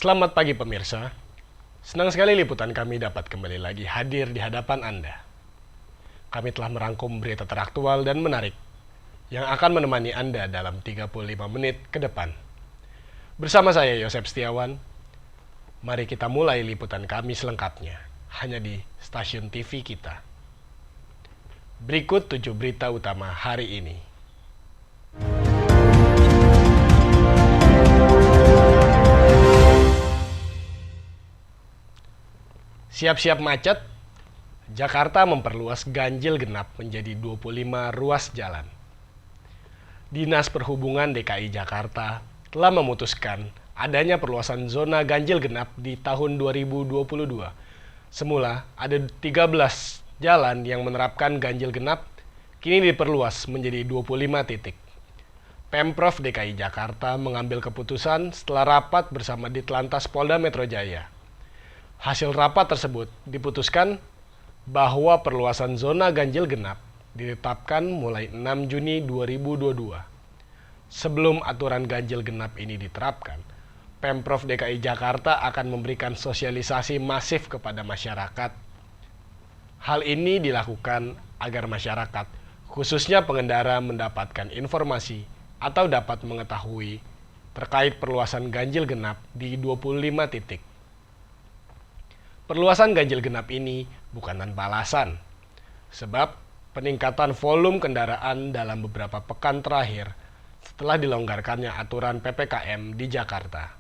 Selamat pagi pemirsa. Senang sekali liputan kami dapat kembali lagi hadir di hadapan Anda. Kami telah merangkum berita teraktual dan menarik yang akan menemani Anda dalam 35 menit ke depan. Bersama saya Yosep Setiawan, mari kita mulai liputan kami selengkapnya hanya di stasiun TV kita. Berikut 7 berita utama hari ini. Siap-siap macet, Jakarta memperluas ganjil genap menjadi 25 ruas jalan. Dinas Perhubungan DKI Jakarta telah memutuskan adanya perluasan zona ganjil genap di tahun 2022. Semula ada 13 jalan yang menerapkan ganjil genap, kini diperluas menjadi 25 titik. Pemprov DKI Jakarta mengambil keputusan setelah rapat bersama Ditlantas Polda Metro Jaya. Hasil rapat tersebut diputuskan bahwa perluasan zona ganjil genap ditetapkan mulai 6 Juni 2022. Sebelum aturan ganjil genap ini diterapkan, Pemprov DKI Jakarta akan memberikan sosialisasi masif kepada masyarakat. Hal ini dilakukan agar masyarakat, khususnya pengendara, mendapatkan informasi atau dapat mengetahui terkait perluasan ganjil genap di 25 titik. Perluasan ganjil genap ini bukan tanpa alasan, sebab peningkatan volume kendaraan dalam beberapa pekan terakhir setelah dilonggarkannya aturan PPKM di Jakarta.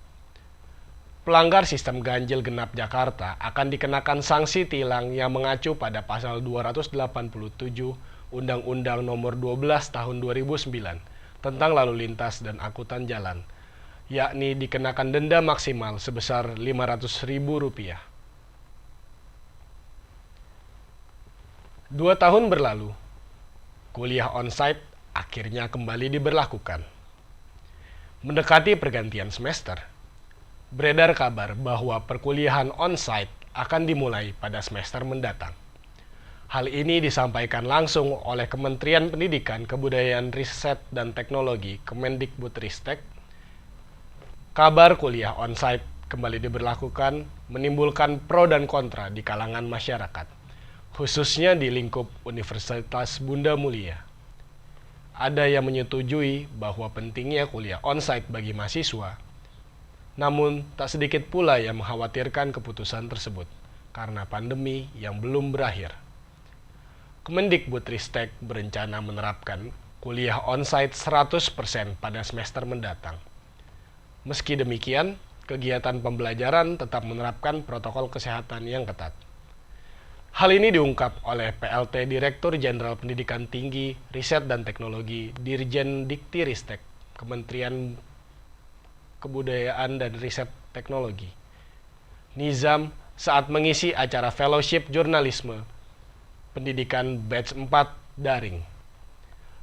Pelanggar sistem ganjil genap Jakarta akan dikenakan sanksi tilang yang mengacu pada pasal 287 Undang-Undang Nomor 12 Tahun 2009 tentang lalu lintas dan angkutan jalan, yakni dikenakan denda maksimal sebesar Rp500.000. 2 tahun berlalu, kuliah onsite akhirnya kembali diberlakukan. Mendekati pergantian semester, beredar kabar bahwa perkuliahan onsite akan dimulai pada semester mendatang. Hal ini disampaikan langsung oleh Kementerian Pendidikan, Kebudayaan, Riset, dan Teknologi Kemendikbudristek. Kabar kuliah onsite kembali diberlakukan menimbulkan pro dan kontra di kalangan masyarakat, khususnya di lingkup Universitas Bunda Mulia. Ada yang menyetujui bahwa pentingnya kuliah onsite bagi mahasiswa, namun tak sedikit pula yang mengkhawatirkan keputusan tersebut karena pandemi yang belum berakhir. Kemendikbudristek berencana menerapkan kuliah onsite 100% pada semester mendatang. Meski demikian, kegiatan pembelajaran tetap menerapkan protokol kesehatan yang ketat. Hal ini diungkap oleh PLT Direktur Jenderal Pendidikan Tinggi, Riset dan Teknologi, Dirjen Diktiristek, Kementerian Kebudayaan dan Riset Teknologi, Nizam, saat mengisi acara Fellowship Jurnalisme Pendidikan Batch 4 Daring.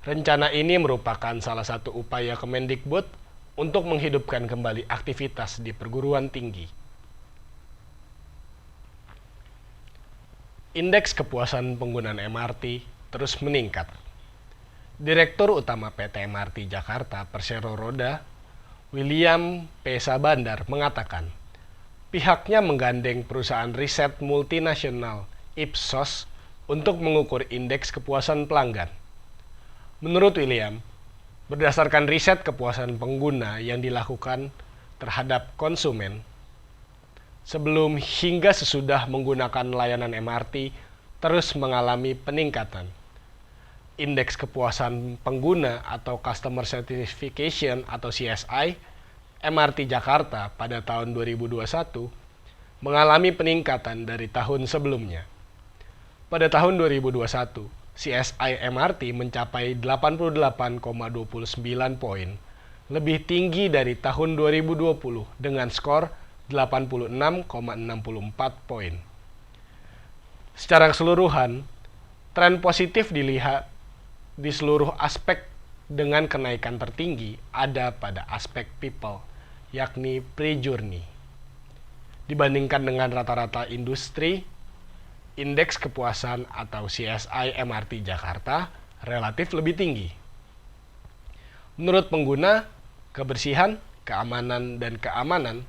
Rencana ini merupakan salah satu upaya Kemendikbud untuk menghidupkan kembali aktivitas di perguruan tinggi. Indeks kepuasan penggunaan MRT terus meningkat. Direktur Utama PT MRT Jakarta Persero Roda, William P. Sabandar, mengatakan pihaknya menggandeng perusahaan riset multinasional Ipsos untuk mengukur indeks kepuasan pelanggan. Menurut William, berdasarkan riset kepuasan pengguna yang dilakukan terhadap konsumen, sebelum hingga sesudah menggunakan layanan MRT terus mengalami peningkatan. Indeks kepuasan pengguna atau Customer Satisfaction atau CSI MRT Jakarta pada tahun 2021 mengalami peningkatan dari tahun sebelumnya. Pada tahun 2021, CSI MRT mencapai 88,29 poin, lebih tinggi dari tahun 2020 dengan skor 86,64 poin. Secara keseluruhan, tren positif dilihat di seluruh aspek dengan kenaikan tertinggi ada pada aspek people, yakni pre-journey. Dibandingkan dengan rata-rata industri, indeks kepuasan atau CSI MRT Jakarta relatif lebih tinggi. Menurut pengguna, kebersihan, keamanan, dan keamanan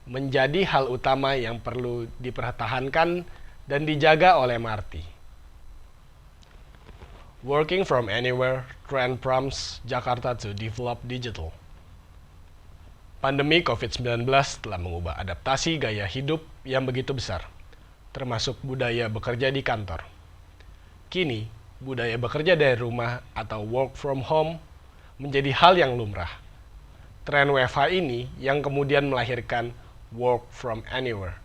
menjadi hal utama yang perlu dipertahankan dan dijaga oleh MRT. Working from anywhere trend prompts Jakarta to develop digital. Pandemi COVID-19 telah mengubah adaptasi gaya hidup yang begitu besar, termasuk budaya bekerja di kantor. Kini, budaya bekerja dari rumah atau work from home menjadi hal yang lumrah. Tren WFH ini yang kemudian melahirkan work from anywhere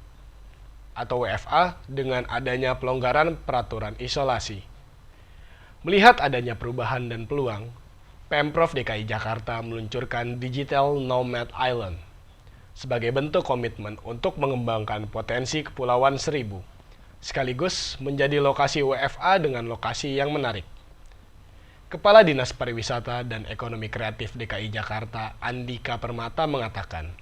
atau WFA dengan adanya pelonggaran peraturan isolasi. Melihat adanya perubahan dan peluang, Pemprov DKI Jakarta meluncurkan Digital Nomad Island sebagai bentuk komitmen untuk mengembangkan potensi Kepulauan Seribu, sekaligus menjadi lokasi WFA dengan lokasi yang menarik. Kepala Dinas Pariwisata dan Ekonomi Kreatif DKI Jakarta, Andika Permata mengatakan,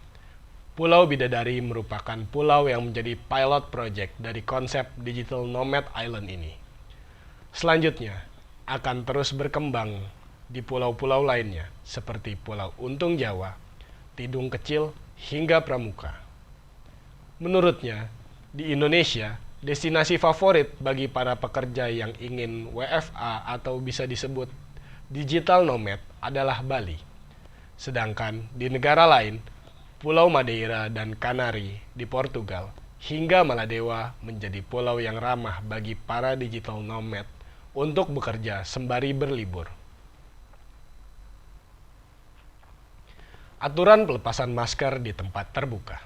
Pulau Bidadari merupakan pulau yang menjadi pilot project dari konsep Digital Nomad Island ini. Selanjutnya, akan terus berkembang di pulau-pulau lainnya, seperti Pulau Untung Jawa, Tidung Kecil, hingga Pramuka. Menurutnya, di Indonesia, destinasi favorit bagi para pekerja yang ingin WFA atau bisa disebut digital nomad adalah Bali. Sedangkan di negara lain, Pulau Madeira dan Kanari di Portugal hingga Maladewa menjadi pulau yang ramah bagi para digital nomad untuk bekerja sembari berlibur. Aturan pelepasan masker di tempat terbuka.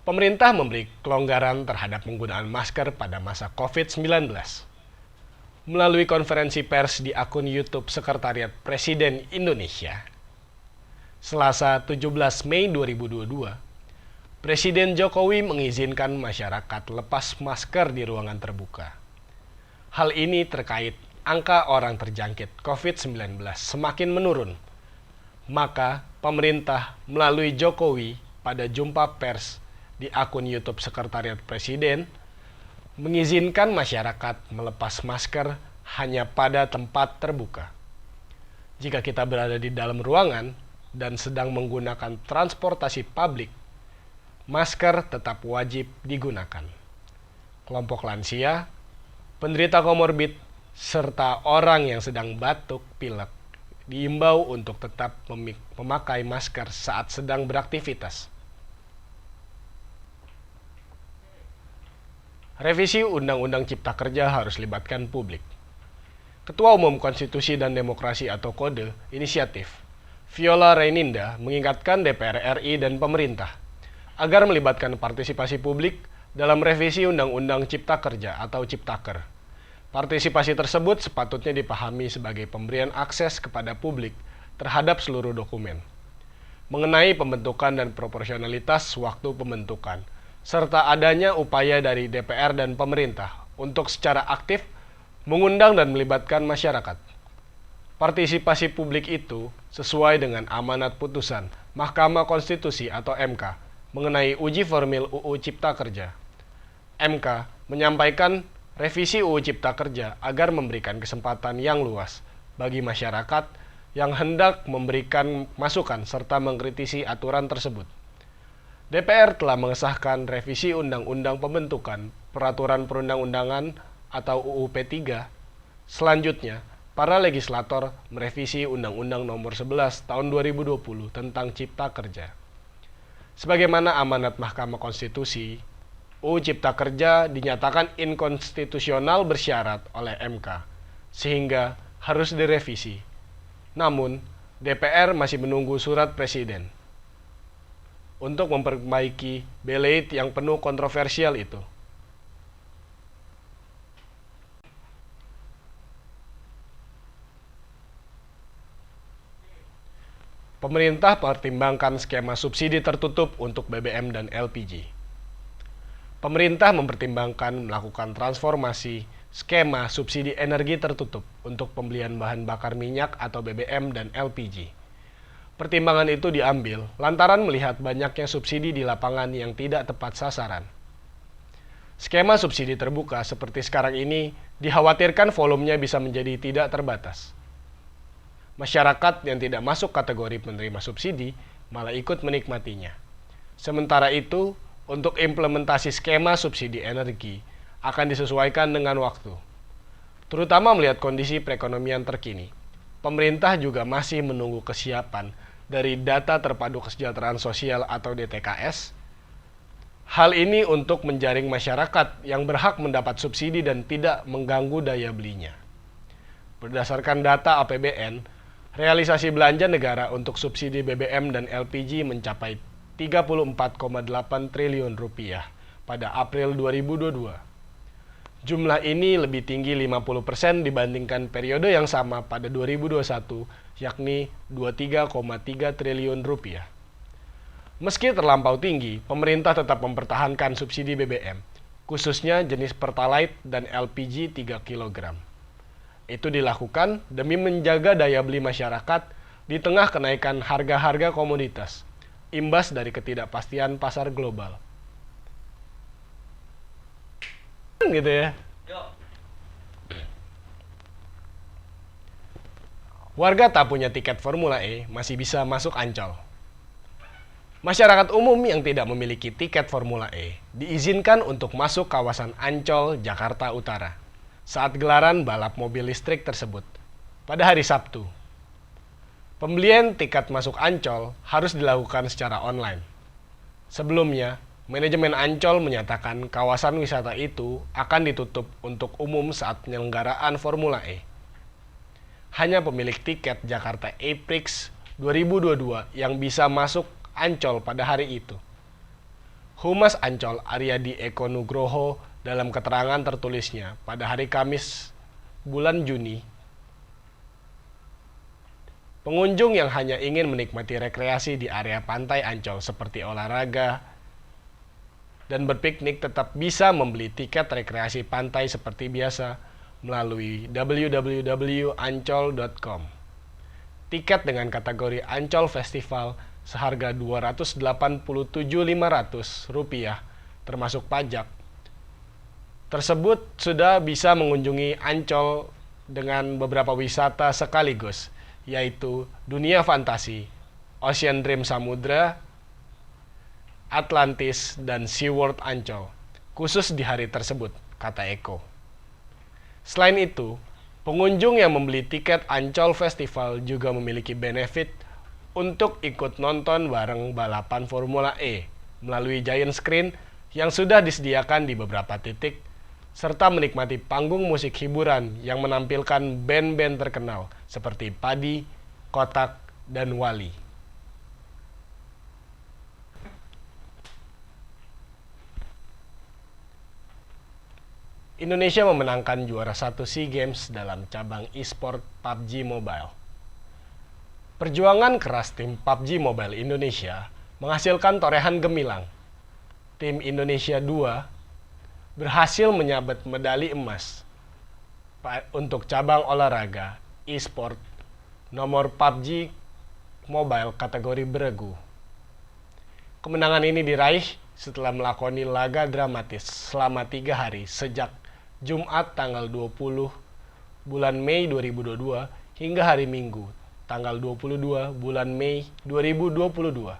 Pemerintah memberi kelonggaran terhadap penggunaan masker pada masa COVID-19. Melalui konferensi pers di akun YouTube Sekretariat Presiden Indonesia, Selasa 17 Mei 2022, Presiden Jokowi mengizinkan masyarakat lepas masker di ruangan terbuka. Hal ini terkait angka orang terjangkit COVID-19 semakin menurun. Maka, pemerintah melalui Jokowi pada jumpa pers di akun YouTube Sekretariat Presiden mengizinkan masyarakat melepas masker hanya pada tempat terbuka. Jika kita berada di dalam ruangan dan sedang menggunakan transportasi publik, masker tetap wajib digunakan. Kelompok lansia, penderita komorbid, serta orang yang sedang batuk pilek diimbau untuk tetap memakai masker saat sedang beraktivitas. Revisi Undang-Undang Cipta Kerja harus libatkan publik. Ketua Umum Konstitusi dan Demokrasi atau KODE Inisiatif, Viola Reininda mengingatkan DPR RI dan pemerintah agar melibatkan partisipasi publik dalam revisi Undang-Undang Cipta Kerja atau Ciptaker. Partisipasi tersebut sepatutnya dipahami sebagai pemberian akses kepada publik terhadap seluruh dokumen, mengenai pembentukan dan proporsionalitas waktu pembentukan, serta adanya upaya dari DPR dan pemerintah untuk secara aktif mengundang dan melibatkan masyarakat. Partisipasi publik itu sesuai dengan amanat putusan Mahkamah Konstitusi atau MK mengenai uji formil UU Cipta Kerja. MK menyampaikan revisi UU Cipta Kerja agar memberikan kesempatan yang luas bagi masyarakat yang hendak memberikan masukan serta mengkritisi aturan tersebut. DPR telah mengesahkan revisi Undang-Undang Pembentukan Peraturan Perundang-undangan atau UU P3. Selanjutnya, para legislator merevisi Undang-Undang Nomor 11 Tahun 2020 tentang Cipta Kerja. Sebagaimana amanat Mahkamah Konstitusi, UU Cipta Kerja dinyatakan inkonstitusional bersyarat oleh MK, sehingga harus direvisi. Namun, DPR masih menunggu surat Presiden untuk memperbaiki beleit yang penuh kontroversial itu. Pemerintah pertimbangkan skema subsidi tertutup untuk BBM dan LPG. Pemerintah mempertimbangkan melakukan transformasi skema subsidi energi tertutup untuk pembelian bahan bakar minyak atau BBM dan LPG. Pertimbangan itu diambil lantaran melihat banyaknya subsidi di lapangan yang tidak tepat sasaran. Skema subsidi terbuka seperti sekarang ini dikhawatirkan volumenya bisa menjadi tidak terbatas. Masyarakat yang tidak masuk kategori penerima subsidi malah ikut menikmatinya. Sementara itu, untuk implementasi skema subsidi energi akan disesuaikan dengan waktu, terutama melihat kondisi perekonomian terkini. Pemerintah juga masih menunggu kesiapan dari Data Terpadu Kesejahteraan Sosial atau DTKS. Hal ini untuk menjaring masyarakat yang berhak mendapat subsidi dan tidak mengganggu daya belinya. Berdasarkan data APBN, realisasi belanja negara untuk subsidi BBM dan LPG mencapai 34,8 triliun rupiah pada April 2022. Jumlah ini lebih tinggi 50% dibandingkan periode yang sama pada 2021, yakni 23,3 triliun rupiah. Meski terlampau tinggi, pemerintah tetap mempertahankan subsidi BBM, khususnya jenis Pertalite dan LPG 3 kg. Itu dilakukan demi menjaga daya beli masyarakat di tengah kenaikan harga-harga komoditas, imbas dari ketidakpastian pasar global. Gitu ya. Warga tak punya tiket Formula E masih bisa masuk Ancol. Masyarakat umum yang tidak memiliki tiket Formula E diizinkan untuk masuk kawasan Ancol, Jakarta Utara saat gelaran balap mobil listrik tersebut pada hari Sabtu. Pembelian tiket masuk Ancol harus dilakukan secara online. Sebelumnya, manajemen Ancol menyatakan kawasan wisata itu akan ditutup untuk umum saat penyelenggaraan Formula E. Hanya pemilik tiket Jakarta E-Prix 2022 yang bisa masuk Ancol pada hari itu. Humas Ancol Aryadi Eko Nugroho dalam keterangan tertulisnya pada hari Kamis bulan Juni, pengunjung yang hanya ingin menikmati rekreasi di area pantai Ancol seperti olahraga dan berpiknik tetap bisa membeli tiket rekreasi pantai seperti biasa melalui www.ancol.com. Tiket dengan kategori Ancol Festival seharga Rp287.500 termasuk pajak tersebut sudah bisa mengunjungi Ancol dengan beberapa wisata sekaligus, yaitu Dunia Fantasi, Ocean Dream Samudra, Atlantis, dan SeaWorld Ancol, khusus di hari tersebut, kata Eko. Selain itu, pengunjung yang membeli tiket Ancol Festival juga memiliki benefit untuk ikut nonton bareng balapan Formula E melalui giant screen yang sudah disediakan di beberapa titik, serta menikmati panggung musik hiburan yang menampilkan band-band terkenal seperti Padi, Kotak, dan Wali. Indonesia memenangkan juara 1 SEA Games dalam cabang e-sport PUBG Mobile. Perjuangan keras tim PUBG Mobile Indonesia menghasilkan torehan gemilang. Tim Indonesia 2 berhasil menyabet medali emas untuk cabang olahraga e-sport nomor PUBG Mobile kategori beregu. Kemenangan ini diraih setelah melakoni laga dramatis selama 3 hari sejak Jumat tanggal 20 bulan Mei 2022 hingga hari Minggu tanggal 22 bulan Mei 2022.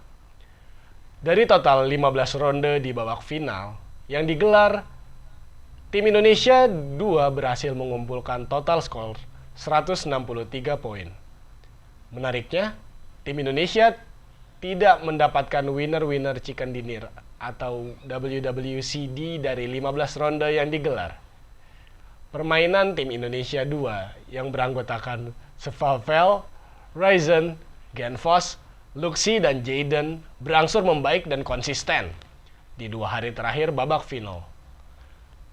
Dari total 15 ronde di babak final yang digelar, tim Indonesia 2 berhasil mengumpulkan total skor 163 poin. Menariknya, tim Indonesia tidak mendapatkan winner-winner chicken dinner atau WWCD dari 15 ronde yang digelar. Permainan tim Indonesia 2 yang beranggotakan Sevalvel, Ryzen, Genfos, Luxi, dan Jaden berangsur membaik dan konsisten di 2 hari terakhir babak final.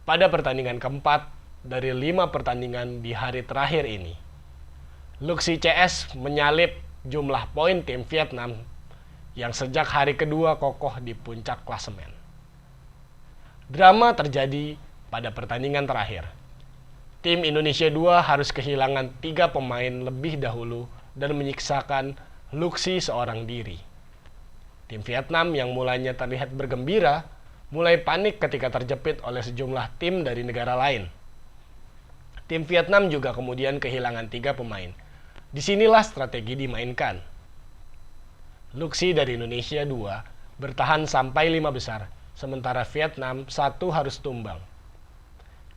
Pada pertandingan keempat dari 5 pertandingan di hari terakhir ini, Luxi CS menyalip jumlah poin tim Vietnam yang sejak hari kedua kokoh di puncak klasemen. Drama terjadi pada pertandingan terakhir. Tim Indonesia 2 harus kehilangan 3 pemain lebih dahulu dan menyiksakan Luxi seorang diri. Tim Vietnam yang mulanya terlihat bergembira mulai panik ketika terjepit oleh sejumlah tim dari negara lain. Tim Vietnam juga kemudian kehilangan 3 pemain. Disinilah strategi dimainkan. Luxi dari Indonesia 2 bertahan sampai 5 besar, sementara Vietnam 1 harus tumbang.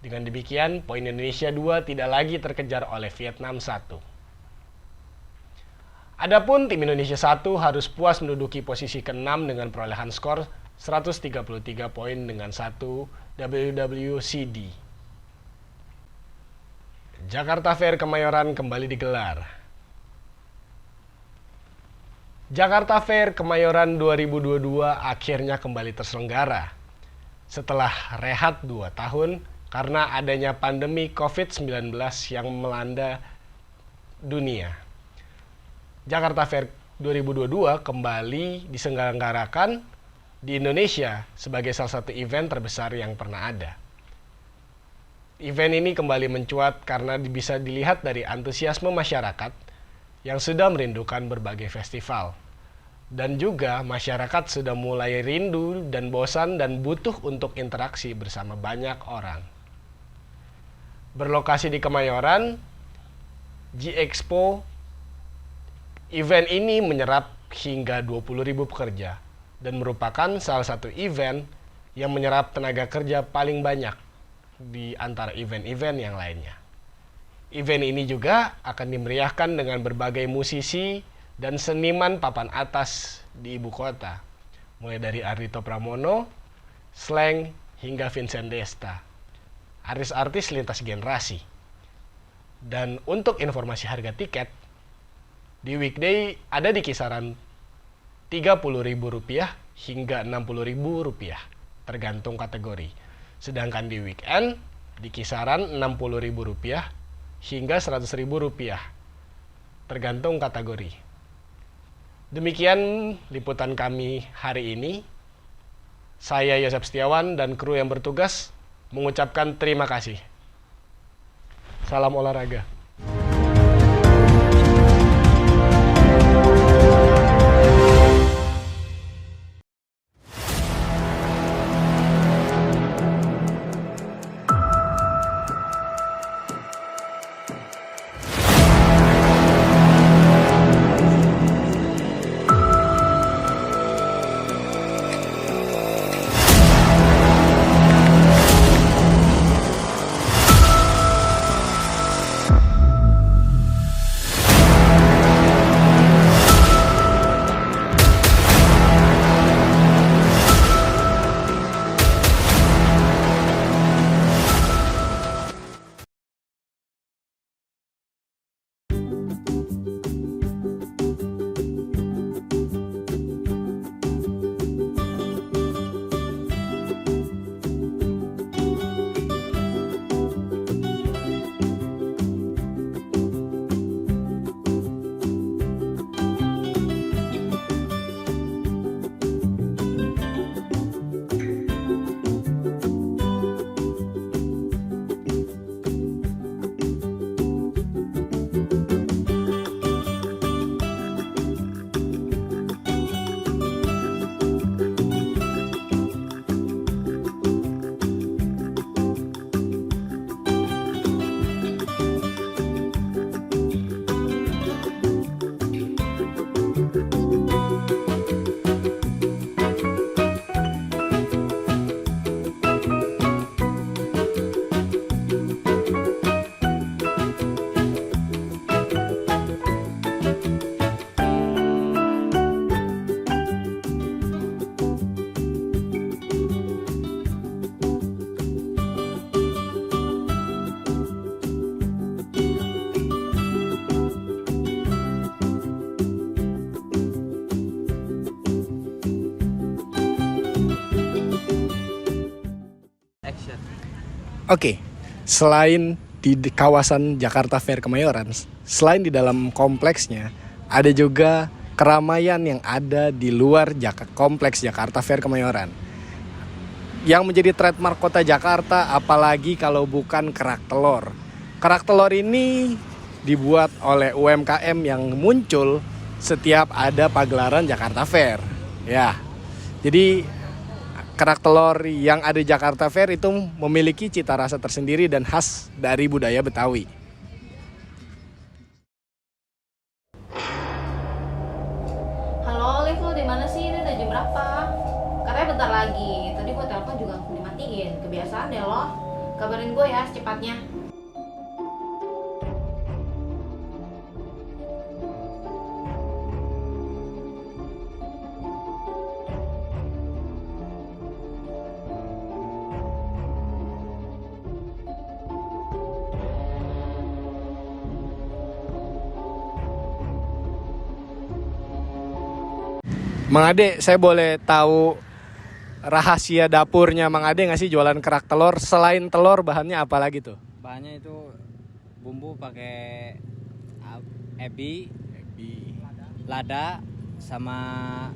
Dengan demikian, poin Indonesia 2 tidak lagi terkejar oleh Vietnam 1. Adapun tim Indonesia 1 harus puas menduduki posisi ke-6 dengan perolehan skor 133 poin dengan 1 WWCD. Jakarta Fair Kemayoran kembali digelar. Jakarta Fair Kemayoran 2022 akhirnya kembali terselenggara setelah rehat 2 tahun karena adanya pandemi COVID-19 yang melanda dunia. Jakarta Fair 2022 kembali diselenggarakan di Indonesia sebagai salah satu event terbesar yang pernah ada. Event ini kembali mencuat karena bisa dilihat dari antusiasme masyarakat yang sudah merindukan berbagai festival. Dan juga masyarakat sudah mulai rindu dan bosan dan butuh untuk interaksi bersama banyak orang. Berlokasi di Kemayoran, G-Expo, event ini menyerap hingga 20.000 pekerja dan merupakan salah satu event yang menyerap tenaga kerja paling banyak di antara event-event yang lainnya. Event ini juga akan dimeriahkan dengan berbagai musisi dan seniman papan atas di ibu kota, mulai dari Ardhito Pramono, Slank, hingga Vincent Desta, artis-artis lintas generasi. Dan untuk informasi harga tiket, di weekday ada di kisaran Rp30.000 hingga Rp60.000, tergantung kategori. Sedangkan di weekend, di kisaran Rp60.000 hingga Rp100.000, tergantung kategori. Demikian liputan kami hari ini. Saya Yosef Setiawan dan kru yang bertugas mengucapkan terima kasih. Salam olahraga. Oke, selain di kawasan Jakarta Fair Kemayoran, selain di dalam kompleksnya, ada juga keramaian yang ada di luar kompleks Jakarta Fair Kemayoran. Yang menjadi trademark kota Jakarta, apalagi kalau bukan kerak telur. Kerak telur ini dibuat oleh UMKM yang muncul setiap ada pagelaran Jakarta Fair. Ya, jadi kerak telur yang ada di Jakarta Fair itu memiliki cita rasa tersendiri dan khas dari budaya Betawi. Halo, Liv, lu di mana sih? Ini udah jam berapa? Mang Ade, saya boleh tahu rahasia dapurnya Mang Ade nggak sih jualan kerak telur? Selain telur, bahannya apa lagi tuh? Bahannya itu bumbu pakai ebi, lada, sama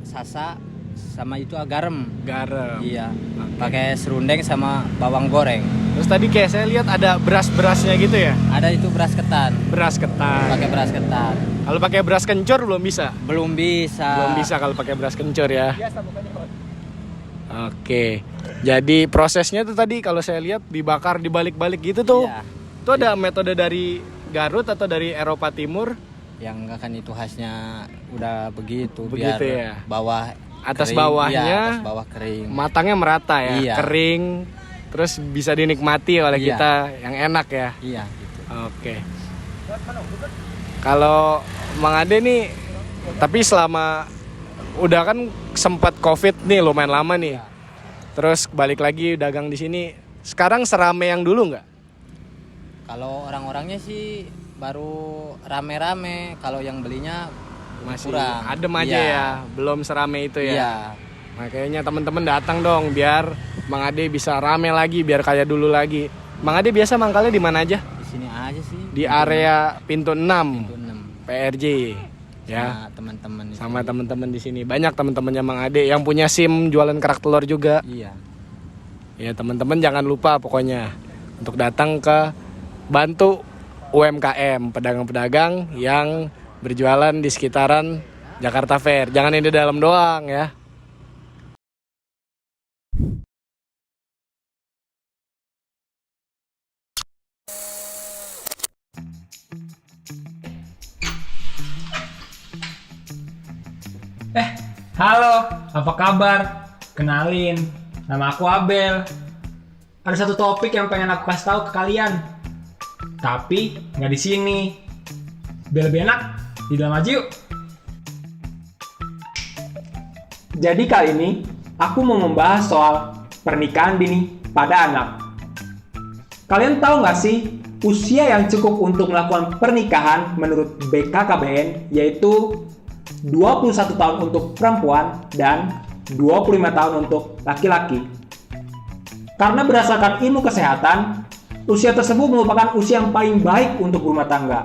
sasa, sama itu garam. Garam. Iya. Pakai serundeng sama bawang goreng. Terus tadi kayak saya lihat ada beras-berasnya gitu ya? Ada itu beras ketan. Beras ketan. Pakai beras ketan. Kalau pakai beras kencur belum bisa? Belum bisa. Belum bisa kalau pakai beras kencur ya. Oke. Jadi prosesnya tuh tadi kalau saya lihat dibakar dibalik-balik gitu tuh. Iya. Itu ada metode dari Garut atau dari Eropa Timur? Yang enggak kan itu khasnya udah begitu Begitu biar ya. bawah Atas kering. bawahnya, iya, atas bawah kering. matangnya merata ya, Iya. kering. Terus bisa dinikmati oleh Iya. kita yang enak ya. Iya gitu. Oke. Kalau Mang Ade nih, tapi selama udah kan sempat Covid nih lumayan lama nih. Terus balik lagi dagang di sini. Sekarang serame yang dulu nggak? Kalau orang-orangnya sih baru rame-rame, kalau yang belinya Masih kurang. adem aja Iya. ya, belum serame itu ya. Iya. Makanya teman-teman datang dong biar Mang Ade bisa rame lagi, biar kayak dulu lagi. Mang Ade biasa mangkalnya di mana aja? Di sini aja sih. Di area pintu 6 Pintu 6. PRJ ya. Sama teman-teman di Sama sini. teman-teman di sini. Banyak teman-temannya Mang Ade yang punya SIM jualan kerak telur juga. Iya. Ya, teman-teman jangan lupa pokoknya untuk datang ke bantu UMKM, pedagang-pedagang yang berjualan di sekitaran Jakarta Fair. Jangan yang di dalam doang ya. Halo, apa kabar? Kenalin, nama aku Abel. Ada satu topik yang pengen aku kasih tahu ke kalian. Tapi nggak di sini. Biar lebih enak, di dalam aja yuk. Jadi kali ini aku mau membahas soal pernikahan dini pada anak. Kalian tahu nggak sih usia yang cukup untuk melakukan pernikahan menurut BKKBN yaitu 21 tahun untuk perempuan dan 25 tahun untuk laki-laki. Karena berdasarkan ilmu kesehatan, usia tersebut merupakan usia yang paling baik untuk berumah tangga.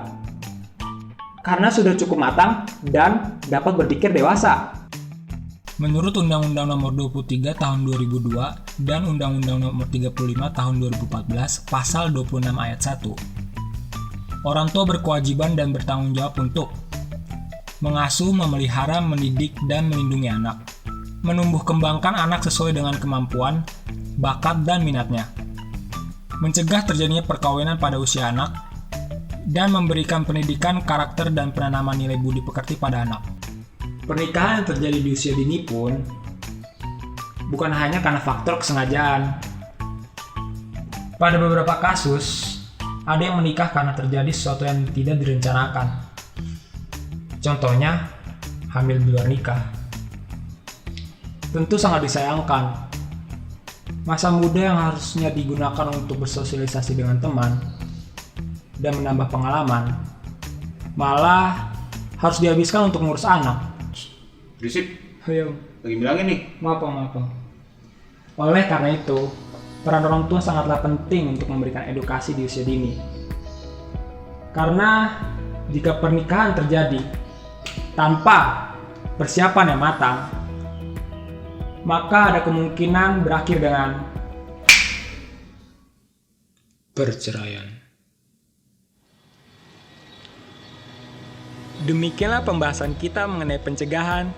Karena sudah cukup matang dan dapat berpikir dewasa. Menurut Undang-Undang Nomor 23 Tahun 2002 dan Undang-Undang Nomor 35 Tahun 2014 Pasal 26 Ayat 1, orang tua berkewajiban dan bertanggung jawab untuk mengasuh, memelihara, mendidik, dan melindungi anak, menumbuh kembangkan anak sesuai dengan kemampuan, bakat, dan minatnya, mencegah terjadinya perkawinan pada usia anak, dan memberikan pendidikan, karakter, dan penanaman nilai budi pekerti pada anak. Pernikahan yang terjadi di usia dini pun bukan hanya karena faktor kesengajaan. Pada beberapa kasus, ada yang menikah karena terjadi sesuatu yang tidak direncanakan. Contohnya, hamil di luar nikah. Tentu sangat disayangkan. Masa muda yang harusnya digunakan untuk bersosialisasi dengan teman dan menambah pengalaman, malah harus dihabiskan untuk ngurus anak. Berisik, Ayo, lagi bilangin nih. maaf. Oleh karena itu, peran orang tua sangatlah penting untuk memberikan edukasi di usia dini. Karena jika pernikahan terjadi tanpa persiapan yang matang, maka ada kemungkinan berakhir dengan perceraian. Demikianlah pembahasan kita mengenai pencegahan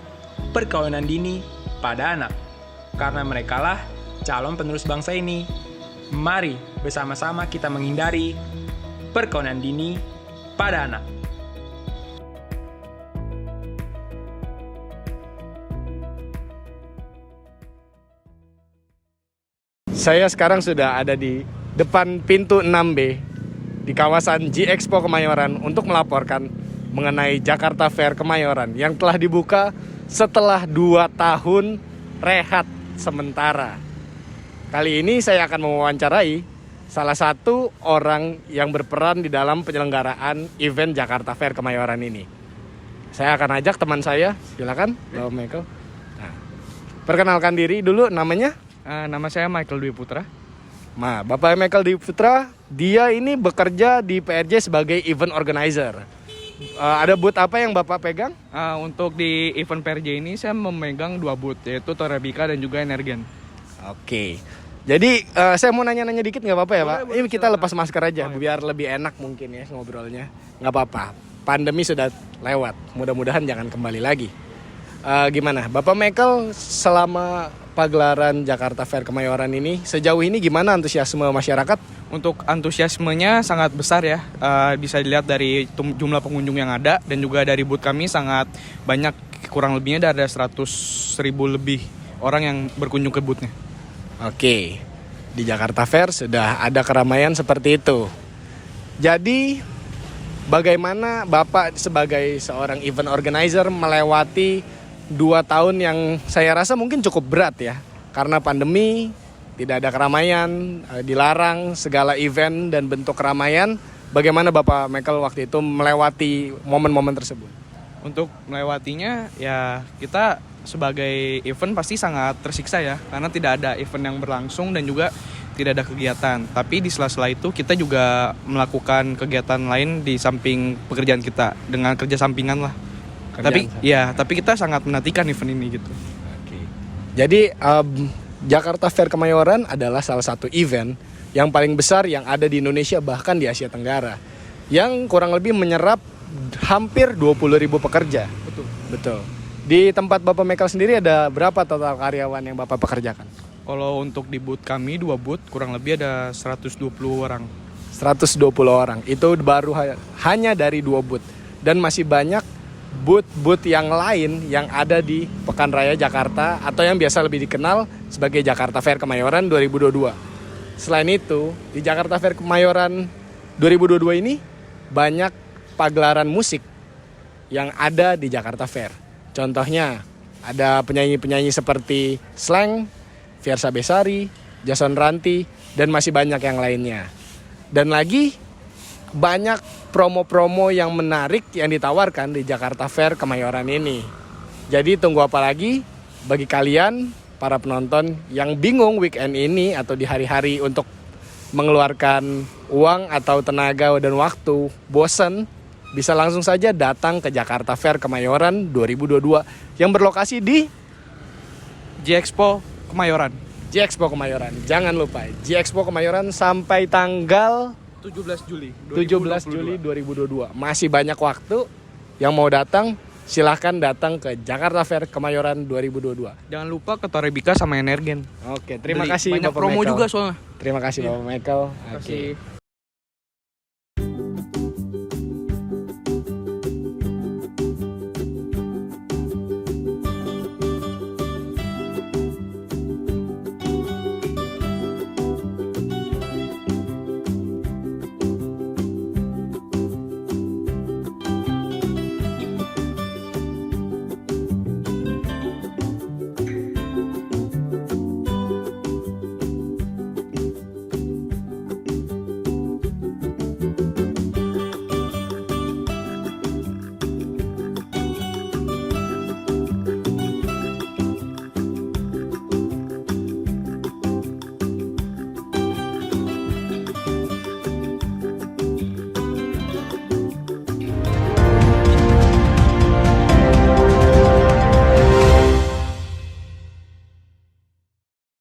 perkawinan dini pada anak, karena merekalah calon penerus bangsa ini. Mari bersama-sama kita menghindari perkawinan dini pada anak. Saya sekarang sudah ada di depan pintu 6B di kawasan G-Expo Kemayoran untuk melaporkan mengenai Jakarta Fair Kemayoran yang telah dibuka setelah 2 tahun rehat sementara. Kali ini saya akan mewawancarai salah satu orang yang berperan di dalam penyelenggaraan event Jakarta Fair Kemayoran ini. Saya akan ajak teman saya, silakan, Bapak Michael. Perkenalkan diri dulu, namanya? Nama saya Michael Dwi Putra. Nah, Bapak Michael Dwi Putra, dia ini bekerja di PRJ sebagai event organizer. Ada booth apa yang Bapak pegang? Untuk di event PRJ ini saya memegang 2 booth, yaitu Torabika dan juga Energen. Oke. Jadi saya mau nanya-nanya dikit nggak apa-apa ya Pak? Boleh, Ini kita lepas masker aja biar lebih enak mungkin ya ngobrolnya. Nggak apa-apa. Pandemi sudah lewat. Mudah-mudahan jangan kembali lagi. Gimana? Bapak Michael selama pagelaran Jakarta Fair Kemayoran ini sejauh ini gimana antusiasme masyarakat? Untuk antusiasmenya sangat besar ya, bisa dilihat dari jumlah pengunjung yang ada dan juga dari booth kami sangat banyak, kurang lebihnya ada 100.000 lebih orang yang berkunjung ke boothnya. Oke, di Jakarta Fair sudah ada keramaian seperti itu. Jadi bagaimana Bapak sebagai seorang event organizer melewati 2 tahun yang saya rasa mungkin cukup berat ya, karena pandemi, tidak ada keramaian, dilarang segala event dan bentuk keramaian. Bagaimana Bapak Michael waktu itu melewati momen-momen tersebut? Untuk melewatinya ya kita sebagai event pasti sangat tersiksa ya, karena tidak ada event yang berlangsung dan juga tidak ada kegiatan. Tapi di sela-sela itu kita juga melakukan kegiatan lain di samping pekerjaan kita dengan kerja sampingan lah. Tapi kita sangat menantikan event ini gitu. Oke. Jadi Jakarta Fair Kemayoran adalah salah satu event yang paling besar yang ada di Indonesia bahkan di Asia Tenggara, yang kurang lebih menyerap hampir 20.000 pekerja. Betul. Di tempat Bapak Michael sendiri ada berapa total karyawan yang Bapak pekerjakan? Kalau untuk di booth kami 2 booth kurang lebih ada 120 orang. 120 orang. Itu baru hanya dari 2 booth. Dan masih banyak booth-booth yang lain yang ada di Pekan Raya Jakarta atau yang biasa lebih dikenal sebagai Jakarta Fair Kemayoran 2022. Selain itu, di Jakarta Fair Kemayoran 2022 ini banyak pagelaran musik yang ada di Jakarta Fair. Contohnya ada penyanyi-penyanyi seperti Slank, Fiersa Besari, Jason Ranti, dan masih banyak yang lainnya. Dan lagi banyak promo-promo yang menarik yang ditawarkan di Jakarta Fair Kemayoran ini. Jadi tunggu apa lagi bagi kalian para penonton yang bingung weekend ini atau di hari-hari untuk mengeluarkan uang atau tenaga dan waktu, bosan, bisa langsung saja datang ke Jakarta Fair Kemayoran 2022 yang berlokasi di J-Expo Kemayoran. J-Expo Kemayoran. Jangan lupa, J-Expo Kemayoran sampai tanggal 17 Juli 2022. Masih banyak waktu. Yang mau datang, silahkan datang ke Jakarta Fair Kemayoran 2022. Jangan lupa ke Torabika sama Energen. Oke, terima kasih Banyak Bapak promo Michael. juga soalnya. Terima kasih Bapak Michael. Terima Oke. kasih.